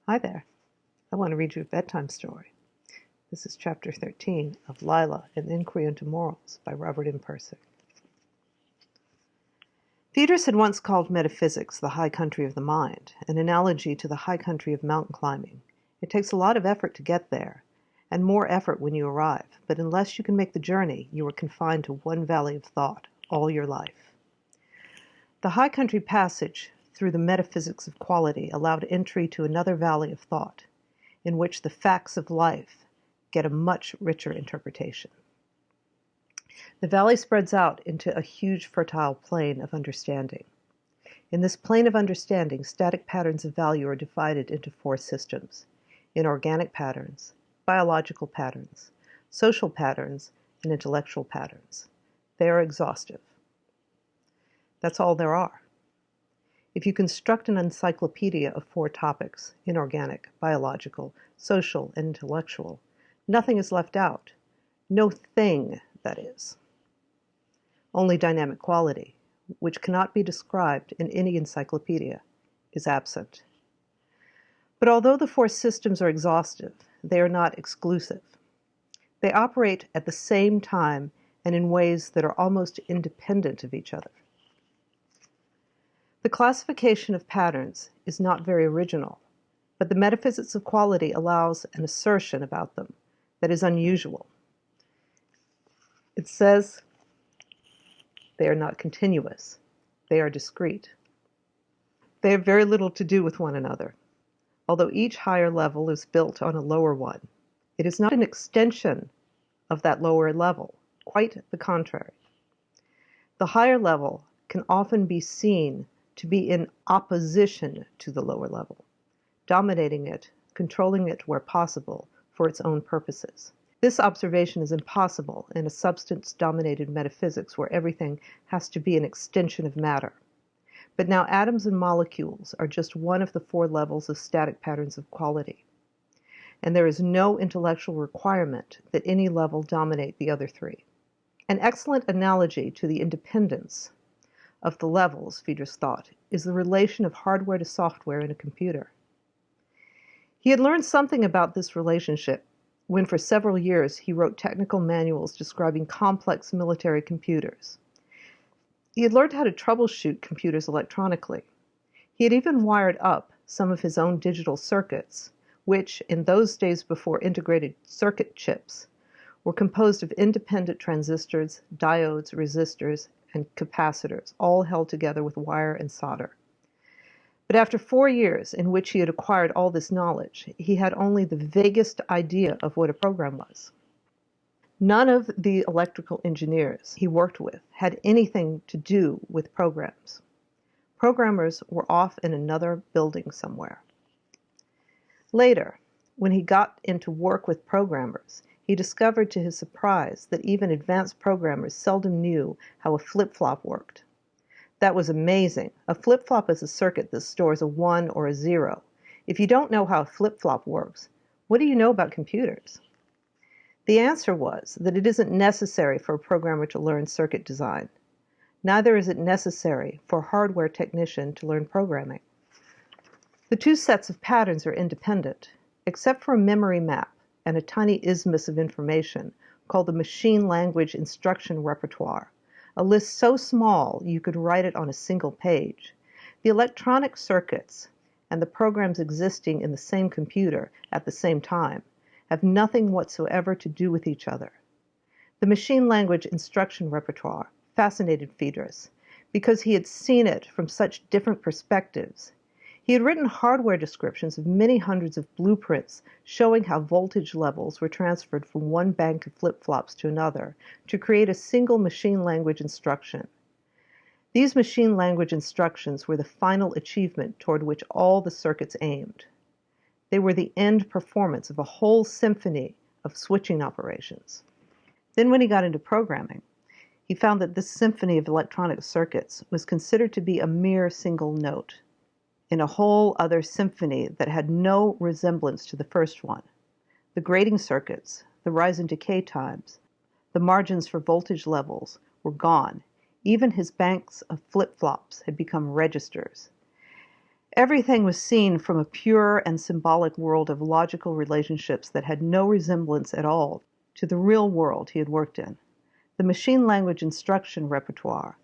Hi there. I want to read you a bedtime story. This is chapter 13 of Lila, An Inquiry into Morals by Robert M. Pirsig. Phaedrus had once called metaphysics the high country of the mind, an analogy to the high country of mountain climbing. It takes a lot of effort to get there, and more effort when you arrive, but unless you can make the journey, you are confined to one valley of thought all your life. The high country passage through the metaphysics of quality allowed entry to another valley of thought, in which the facts of life get a much richer interpretation. The valley spreads out into a huge fertile plain of understanding. In this plane of understanding, static patterns of value are divided into four systems: inorganic patterns, biological patterns, social patterns, and intellectual patterns. They are exhaustive. That's all there are. If you construct an encyclopedia of four topics, inorganic, biological, social, and intellectual, nothing is left out. No thing, that is. Only dynamic quality, which cannot be described in any encyclopedia, is absent. But although the four systems are exhaustive, they are not exclusive. They operate at the same time and in ways that are almost independent of each other. The classification of patterns is not very original, but the metaphysics of quality allows an assertion about them that is unusual. It says they are not continuous, they are discrete. They have very little to do with one another. Although each higher level is built on a lower one, it is not an extension of that lower level, quite the contrary. The higher level can often be seen to be in opposition to the lower level, dominating it, controlling it where possible for its own purposes. This observation is impossible in a substance-dominated metaphysics where everything has to be an extension of matter. But now atoms and molecules are just one of the four levels of static patterns of quality, and there is no intellectual requirement that any level dominate the other three. An excellent analogy to the independence of the levels, Phaedrus thought, is the relation of hardware to software in a computer. He had learned something about this relationship when for several years he wrote technical manuals describing complex military computers. He had learned how to troubleshoot computers electronically. He had even wired up some of his own digital circuits, which, in those days before integrated circuit chips, were composed of independent transistors, diodes, resistors, and capacitors, all held together with wire and solder. But after 4 years in which he had acquired all this knowledge, he had only the vaguest idea of what a program was. None of the electrical engineers he worked with had anything to do with programs. Programmers were off in another building somewhere. Later, when he got into work with programmers, he discovered to his surprise that even advanced programmers seldom knew how a flip-flop worked. That was amazing. A flip-flop is a circuit that stores a 1 or a 0. If you don't know how a flip-flop works, what do you know about computers? The answer was that it isn't necessary for a programmer to learn circuit design. Neither is it necessary for a hardware technician to learn programming. The two sets of patterns are independent, except for a memory map and a tiny isthmus of information called the machine language instruction repertoire, a list so small you could write it on a single page. The electronic circuits and the programs existing in the same computer at the same time have nothing whatsoever to do with each other. The machine language instruction repertoire fascinated Phaedrus because he had seen it from such different perspectives. He had written hardware descriptions of many hundreds of blueprints showing how voltage levels were transferred from one bank of flip-flops to another to create a single machine language instruction. These machine language instructions were the final achievement toward which all the circuits aimed. They were the end performance of a whole symphony of switching operations. Then when he got into programming, he found that this symphony of electronic circuits was considered to be a mere single note in a whole other symphony that had no resemblance to the first one. The grading circuits, the rise and decay times, the margins for voltage levels were gone. Even his banks of flip-flops had become registers. Everything was seen from a pure and symbolic world of logical relationships that had no resemblance at all to the real world he had worked in. The machine language instruction repertoire,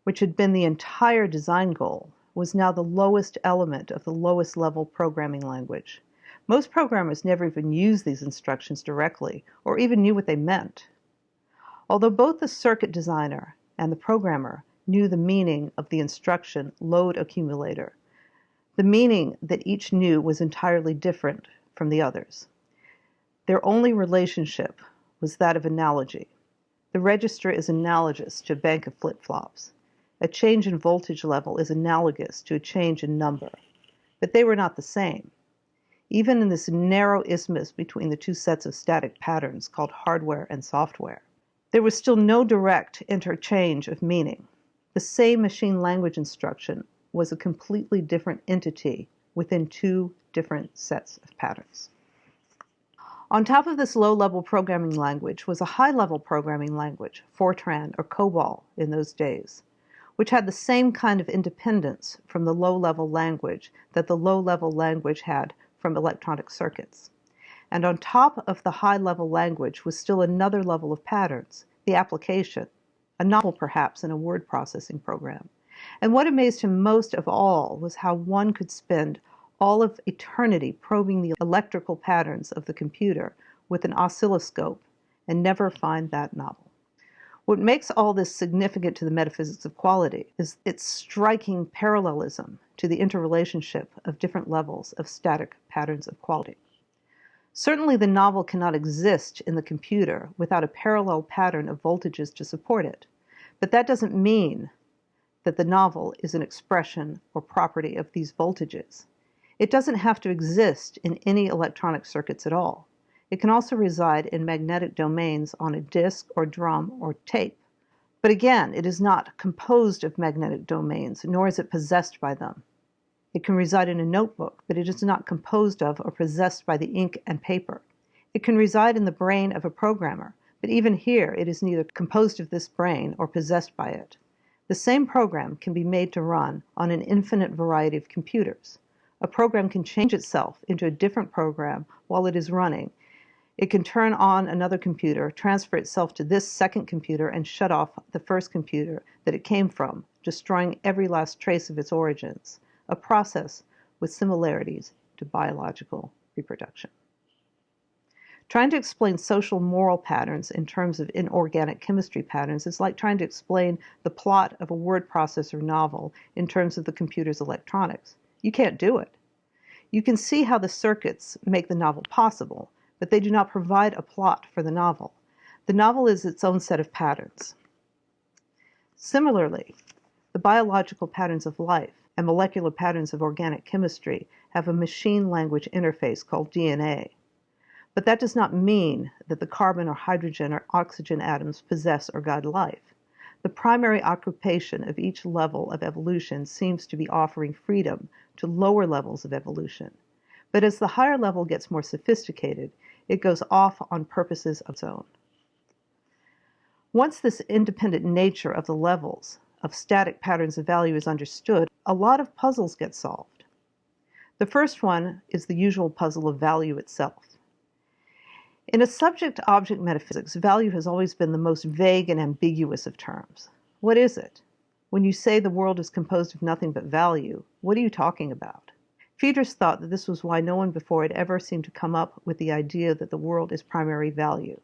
which had been the entire design goal, was now the lowest element of the lowest level programming language. Most programmers never even used these instructions directly, or even knew what they meant. Although both the circuit designer and the programmer knew the meaning of the instruction load accumulator, the meaning that each knew was entirely different from the others. Their only relationship was that of analogy. The register is analogous to a bank of flip-flops. A change in voltage level is analogous to a change in number. But they were not the same. Even in this narrow isthmus between the two sets of static patterns called hardware and software, there was still no direct interchange of meaning. The same machine language instruction was a completely different entity within two different sets of patterns. On top of this low-level programming language was a high-level programming language, Fortran or COBOL in those days, which had the same kind of independence from the low-level language that the low-level language had from electronic circuits. And on top of the high-level language was still another level of patterns, the application, a novel perhaps in a word processing program. And what amazed him most of all was how one could spend all of eternity probing the electrical patterns of the computer with an oscilloscope and never find that novel. What makes all this significant to the metaphysics of quality is its striking parallelism to the interrelationship of different levels of static patterns of quality. Certainly the novel cannot exist in the computer without a parallel pattern of voltages to support it, but that doesn't mean that the novel is an expression or property of these voltages. It doesn't have to exist in any electronic circuits at all. It can also reside in magnetic domains on a disc or drum or tape. But again, it is not composed of magnetic domains, nor is it possessed by them. It can reside in a notebook, but it is not composed of or possessed by the ink and paper. It can reside in the brain of a programmer, but even here it is neither composed of this brain or possessed by it. The same program can be made to run on an infinite variety of computers. A program can change itself into a different program while it is running. It can turn on another computer, transfer itself to this second computer, and shut off the first computer that it came from, destroying every last trace of its origins, a process with similarities to biological reproduction. Trying to explain social moral patterns in terms of inorganic chemistry patterns is like trying to explain the plot of a word processor novel in terms of the computer's electronics. You can't do it. You can see how the circuits make the novel possible, but they do not provide a plot for the novel. The novel is its own set of patterns. Similarly, the biological patterns of life and molecular patterns of organic chemistry have a machine language interface called DNA. But that does not mean that the carbon or hydrogen or oxygen atoms possess or guide life. The primary occupation of each level of evolution seems to be offering freedom to lower levels of evolution. But as the higher level gets more sophisticated, it goes off on purposes of its own. Once this independent nature of the levels of static patterns of value is understood, a lot of puzzles get solved. The first one is the usual puzzle of value itself. In a subject-object metaphysics, value has always been the most vague and ambiguous of terms. What is it? When you say the world is composed of nothing but value, what are you talking about? Phaedrus thought that this was why no one before had ever seemed to come up with the idea that the world is primary value.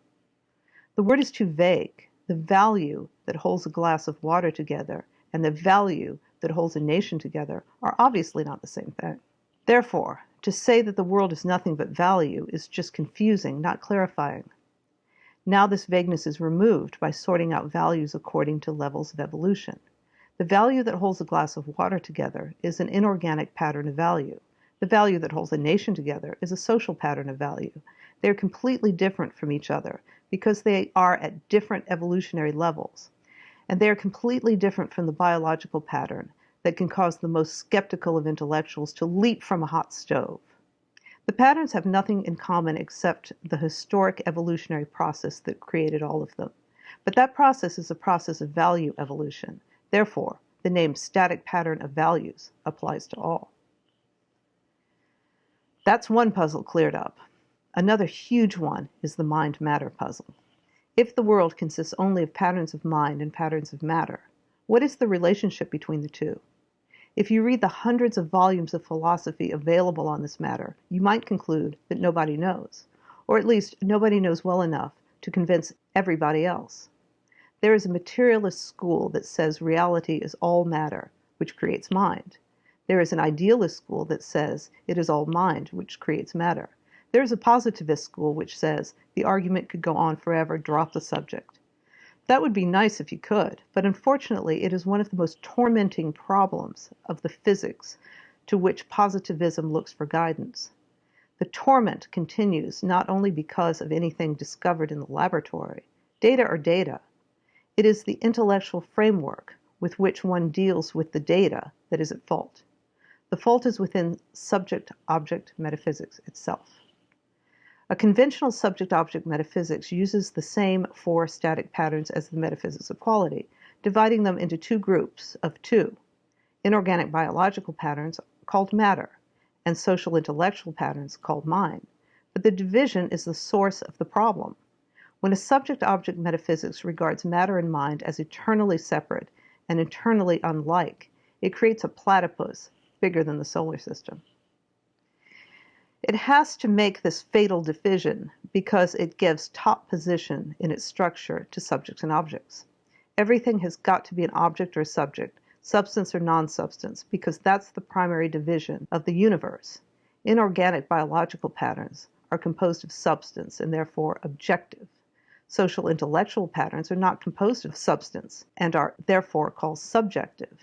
The word is too vague. The value that holds a glass of water together and the value that holds a nation together are obviously not the same thing. Therefore, to say that the world is nothing but value is just confusing, not clarifying. Now this vagueness is removed by sorting out values according to levels of evolution. The value that holds a glass of water together is an inorganic pattern of value. The value that holds a nation together is a social pattern of value. They are completely different from each other because they are at different evolutionary levels. And they are completely different from the biological pattern that can cause the most skeptical of intellectuals to leap from a hot stove. The patterns have nothing in common except the historic evolutionary process that created all of them. But that process is a process of value evolution. Therefore, the name static pattern of values applies to all. That's one puzzle cleared up. Another huge one is the mind-matter puzzle. If the world consists only of patterns of mind and patterns of matter, what is the relationship between the two? If you read the hundreds of volumes of philosophy available on this matter, you might conclude that nobody knows, or at least nobody knows well enough to convince everybody else. There is a materialist school that says reality is all matter, which creates mind. There is an idealist school that says it is all mind, which creates matter. There is a positivist school which says the argument could go on forever, drop the subject. That would be nice if you could, but unfortunately it is one of the most tormenting problems of the physics to which positivism looks for guidance. The torment continues not only because of anything discovered in the laboratory. Data are data. It is the intellectual framework with which one deals with the data that is at fault. The fault is within subject-object metaphysics itself. A conventional subject-object metaphysics uses the same four static patterns as the metaphysics of quality, dividing them into two groups of two: inorganic biological patterns called matter, and social intellectual patterns called mind. But the division is the source of the problem. When a subject-object metaphysics regards matter and mind as eternally separate and eternally unlike, it creates a platypus bigger than the solar system. It has to make this fatal division because it gives top position in its structure to subjects and objects. Everything has got to be an object or a subject, substance or non-substance, because that's the primary division of the universe. Inorganic biological patterns are composed of substance and therefore objective. Social intellectual patterns are not composed of substance and are therefore called subjective.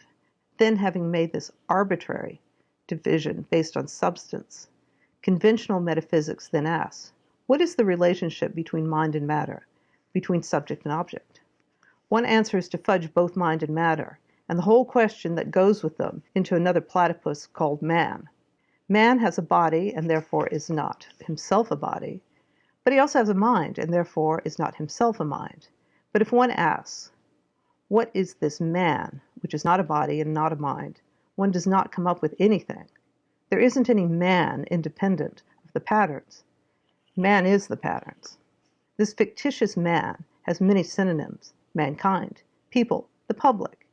Then, having made this arbitrary division based on substance, conventional metaphysics then asks, what is the relationship between mind and matter, between subject and object? One answer is to fudge both mind and matter, and the whole question that goes with them, into another platypus called man. Man has a body and therefore is not himself a body, but he also has a mind and therefore is not himself a mind. But if one asks, what is this man, which is not a body and not a mind, one does not come up with anything. There isn't any man independent of the patterns. Man is the patterns. This fictitious man has many synonyms: mankind, people, the public,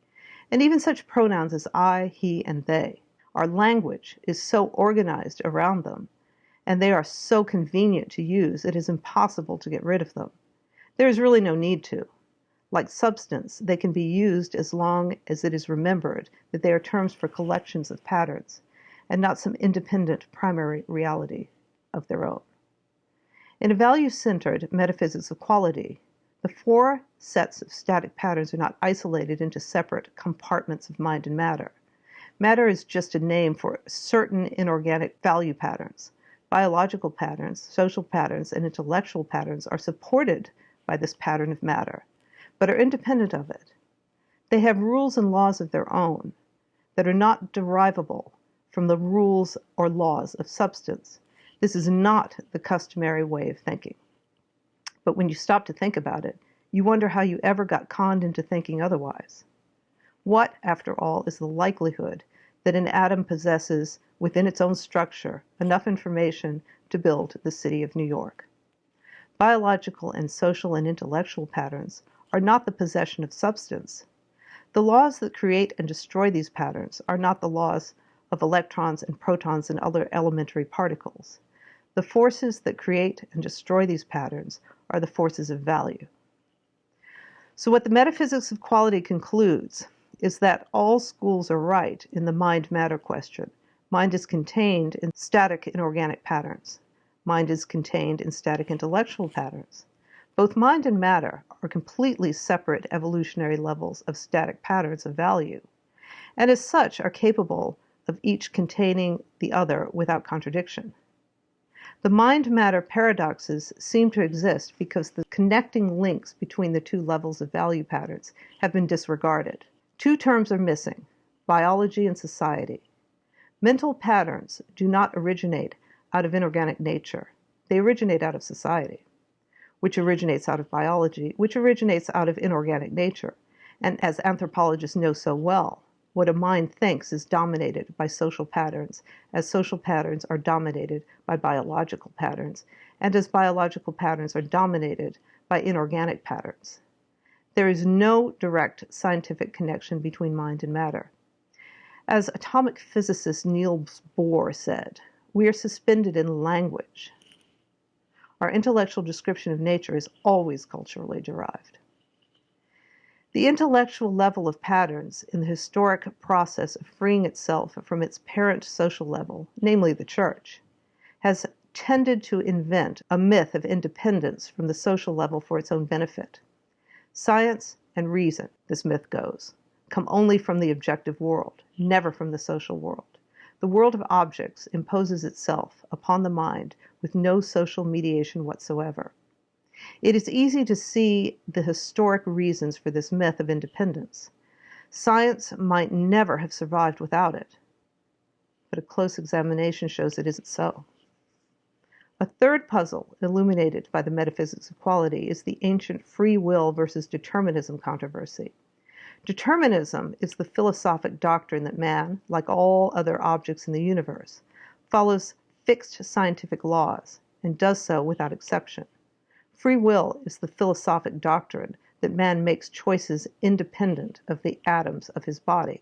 and even such pronouns as I, he, and they. Our language is so organized around them, and they are so convenient to use, it is impossible to get rid of them. There is really no need to. Like substance, they can be used as long as it is remembered that they are terms for collections of patterns, and not some independent primary reality of their own. In a value-centered metaphysics of quality, the four sets of static patterns are not isolated into separate compartments of mind and matter. Matter is just a name for certain inorganic value patterns. Biological patterns, social patterns, and intellectual patterns are supported by this pattern of matter, but are independent of it. They have rules and laws of their own that are not derivable from the rules or laws of substance. This is not the customary way of thinking. But when you stop to think about it, you wonder how you ever got conned into thinking otherwise. What, after all, is the likelihood that an atom possesses within its own structure enough information to build the city of New York? Biological and social and intellectual patterns are not the possession of substance. The laws that create and destroy these patterns are not the laws of electrons and protons and other elementary particles. The forces that create and destroy these patterns are the forces of value. So what the metaphysics of quality concludes is that all schools are right in the mind-matter question. Mind is contained in static inorganic patterns. Mind is contained in static intellectual patterns. Both mind and matter are completely separate evolutionary levels of static patterns of value, and as such are capable of each containing the other without contradiction. The mind-matter paradoxes seem to exist because the connecting links between the two levels of value patterns have been disregarded. Two terms are missing: biology and society. Mental patterns do not originate out of inorganic nature. They originate out of society, which originates out of biology, which originates out of inorganic nature. And as anthropologists know so well, What a mind thinks is dominated by social patterns, as social patterns are dominated by biological patterns, and as biological patterns are dominated by inorganic patterns. There is no direct scientific connection between mind and matter. As atomic physicist Niels Bohr said, we are suspended in language. Our intellectual description of nature is always culturally derived. The intellectual level of patterns in the historic process of freeing itself from its parent social level, namely the church, has tended to invent a myth of independence from the social level for its own benefit. Science and reason, this myth goes, come only from the objective world, never from the social world. The world of objects imposes itself upon the mind with no social mediation whatsoever. It is easy to see the historic reasons for this myth of independence. Science might never have survived without it, but a close examination shows it isn't so. A third puzzle illuminated by the metaphysics of quality is the ancient free will versus determinism controversy. Determinism is the philosophic doctrine that man, like all other objects in the universe, follows fixed scientific laws and does so without exception. Free will is the philosophic doctrine that man makes choices independent of the atoms of his body.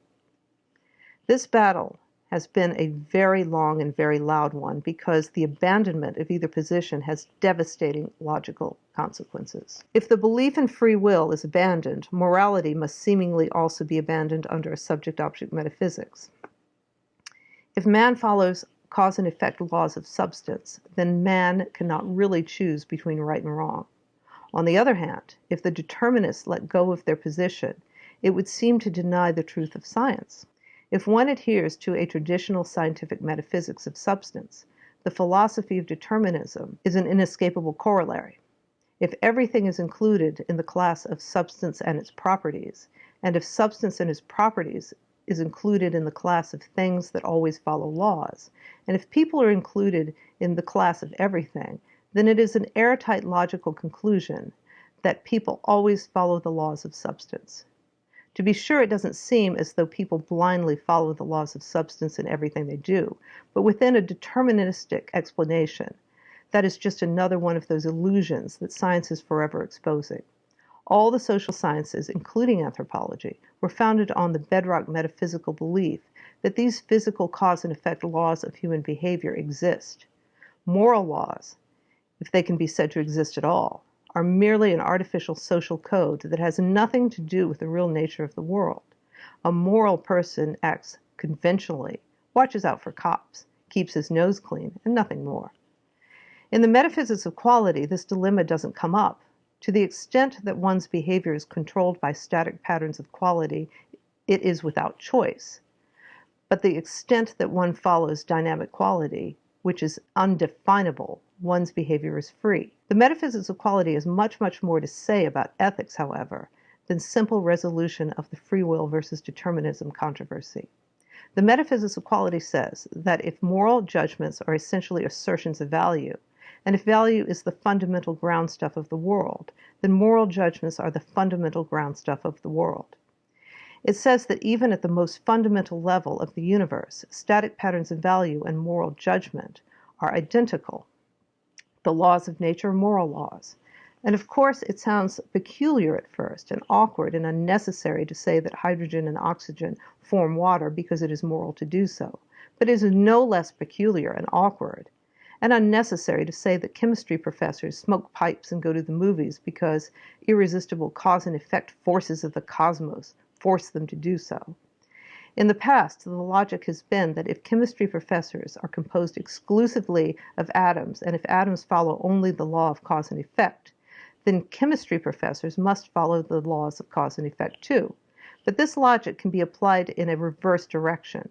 This battle has been a very long and very loud one because the abandonment of either position has devastating logical consequences. If the belief in free will is abandoned, morality must seemingly also be abandoned under a subject-object metaphysics. If man follows cause and effect laws of substance, then man cannot really choose between right and wrong. On the other hand, if the determinists let go of their position, it would seem to deny the truth of science. If one adheres to a traditional scientific metaphysics of substance, the philosophy of determinism is an inescapable corollary. If everything is included in the class of substance and its properties, and if substance and its properties is included in the class of things that always follow laws, and if people are included in the class of everything, then it is an airtight logical conclusion that people always follow the laws of substance. To be sure, it doesn't seem as though people blindly follow the laws of substance in everything they do, but within a deterministic explanation, that is just another one of those illusions that science is forever exposing. All the social sciences, including anthropology, were founded on the bedrock metaphysical belief that these physical cause and effect laws of human behavior exist. Moral laws, if they can be said to exist at all, are merely an artificial social code that has nothing to do with the real nature of the world. A moral person acts conventionally, watches out for cops, keeps his nose clean, and nothing more. In the metaphysics of quality, this dilemma doesn't come up. To the extent that one's behavior is controlled by static patterns of quality, it is without choice. But the extent that one follows dynamic quality, which is undefinable, one's behavior is free. The metaphysics of quality has much, much more to say about ethics, however, than simple resolution of the free will versus determinism controversy. The metaphysics of quality says that if moral judgments are essentially assertions of value, and if value is the fundamental ground stuff of the world, then moral judgments are the fundamental ground stuff of the world. It says that even at the most fundamental level of the universe, static patterns of value and moral judgment are identical. The laws of nature are moral laws. And of course, it sounds peculiar at first and awkward and unnecessary to say that hydrogen and oxygen form water because it is moral to do so. But it is no less peculiar and awkward and unnecessary to say that chemistry professors smoke pipes and go to the movies because irresistible cause and effect forces of the cosmos force them to do so. In the past, the logic has been that if chemistry professors are composed exclusively of atoms, and if atoms follow only the law of cause and effect, then chemistry professors must follow the laws of cause and effect too. But this logic can be applied in a reverse direction.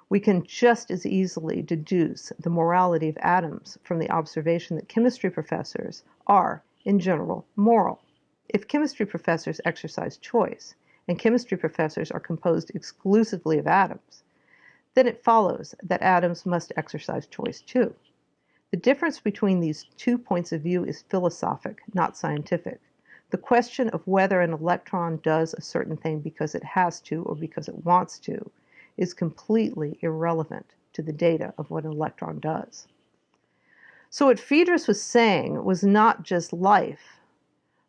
We can just as easily deduce the morality of atoms from the observation that chemistry professors are, in general, moral. If chemistry professors exercise choice, and chemistry professors are composed exclusively of atoms, then it follows that atoms must exercise choice too. The difference between these two points of view is philosophic, not scientific. The question of whether an electron does a certain thing because it has to or because it wants to is completely irrelevant to the data of what an electron does. So what Friedrich was saying was not just life,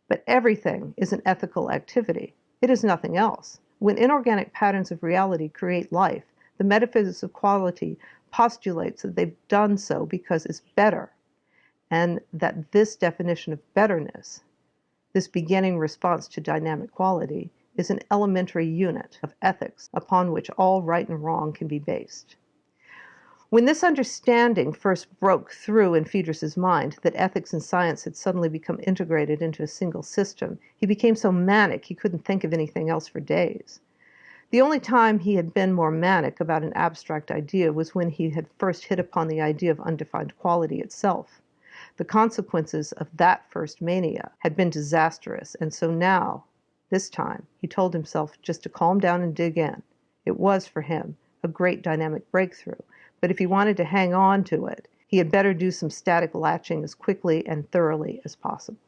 but everything is an ethical activity. It is nothing else. When inorganic patterns of reality create life, the metaphysics of quality postulates that they've done so because it's better, and that this definition of betterness, this beginning response to dynamic quality, is an elementary unit of ethics upon which all right and wrong can be based. When this understanding first broke through in Friedrich's mind, that ethics and science had suddenly become integrated into a single system, he became so manic he couldn't think of anything else for days. The only time he had been more manic about an abstract idea was when he had first hit upon the idea of undefined quality itself. The consequences of that first mania had been disastrous, and so now, this time, he told himself just to calm down and dig in. It was, for him, a great dynamic breakthrough, but if he wanted to hang on to it, he had better do some static latching as quickly and thoroughly as possible.